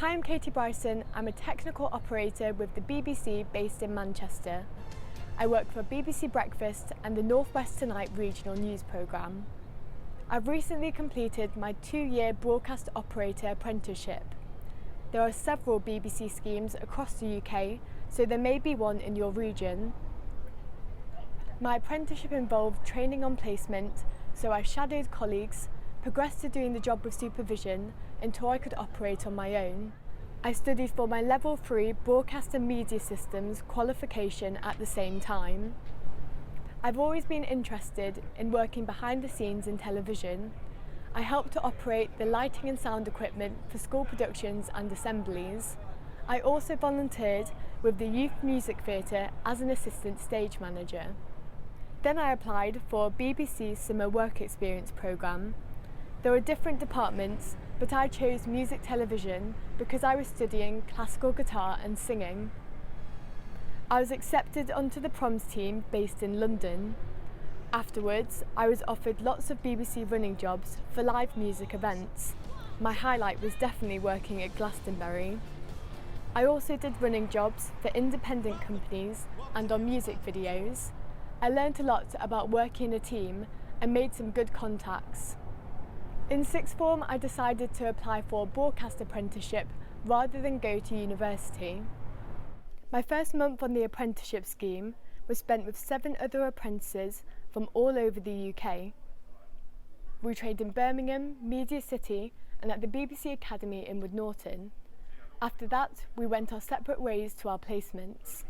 Hi, I'm Katie Bryson. I'm a technical operator with the BBC based in Manchester. I work for BBC Breakfast and the North West Tonight regional news programme. I've recently completed my 2-year broadcast operator apprenticeship. There are several BBC schemes across the UK, so there may be one in your region. My apprenticeship involved training on placement, so I shadowed colleagues, progressed to doing the job with supervision until I could operate on my own. I studied for my Level 3 Broadcast and Media Systems qualification at the same time. I've always been interested in working behind the scenes in television. I helped to operate the lighting and sound equipment for school productions and assemblies. I also volunteered with the Youth Music Theatre as an assistant stage manager. Then I applied for BBC's Summer Work Experience programme. There were different departments, but I chose music television because I was studying classical guitar and singing. I was accepted onto the proms team based in London. Afterwards, I was offered lots of BBC running jobs for live music events. My highlight was definitely working at Glastonbury. I also did running jobs for independent companies and on music videos. I learned a lot about working in a team and made some good contacts. In sixth form, I decided to apply for a broadcast apprenticeship rather than go to university. My first month on the apprenticeship scheme was spent with 7 other apprentices from all over the UK. We trained in Birmingham, Media City and at the BBC Academy in Wood Norton. After that, we went our separate ways to our placements.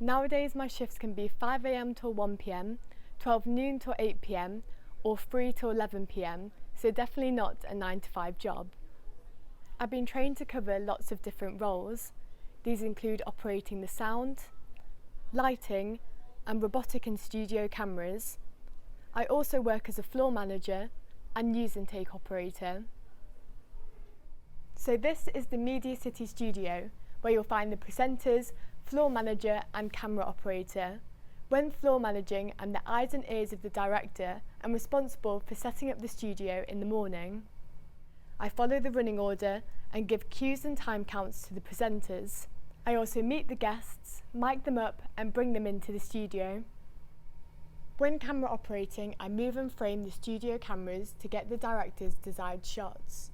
Nowadays my shifts can be 5 AM till 1 PM, 12 noon till 8 PM or 3 till 11 PM, so definitely not a 9 to 5 job. I've been trained to cover lots of different roles. These include operating the sound, lighting and robotic and studio cameras. I also work as a floor manager and news intake operator. So this is the Media City studio, where you'll find the presenters, floor manager and camera operator. When floor managing, I'm the eyes and ears of the director and responsible for setting up the studio in the morning. I follow the running order and give cues and time counts to the presenters. I also meet the guests, mic them up and bring them into the studio. When camera operating, I move and frame the studio cameras to get the director's desired shots.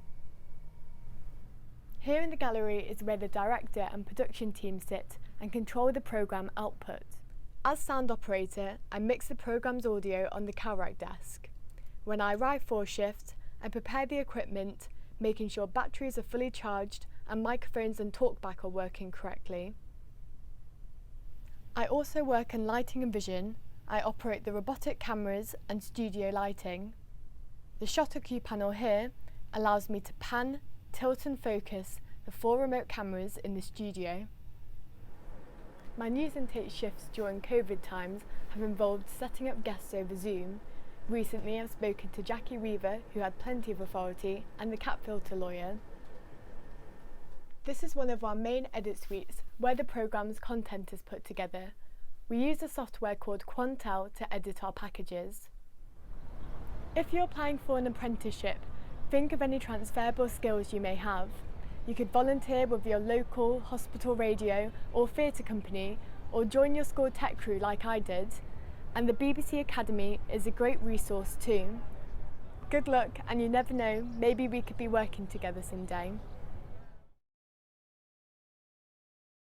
Here in the gallery is where the director and production team sit and control the programme output. As sound operator, I mix the programme's audio on the CalRack desk. When I arrive for a shift, I prepare the equipment, making sure batteries are fully charged and microphones and talkback are working correctly. I also work in lighting and vision. I operate the robotic cameras and studio lighting. The shutter cue panel here allows me to pan, tilt and focus the 4 remote cameras in the studio. My news intake shifts during COVID times have involved setting up guests over Zoom. Recently I've spoken to Jackie Weaver, who had plenty of authority, and the cat filter lawyer. This is one of our main edit suites where the programme's content is put together. We use a software called Quantel to edit our packages. If you're applying for an apprenticeship, think of any transferable skills you may have. You could volunteer with your local hospital radio or theatre company, or join your school tech crew like I did, and the BBC Academy is a great resource too. Good luck, and you never know, maybe we could be working together someday.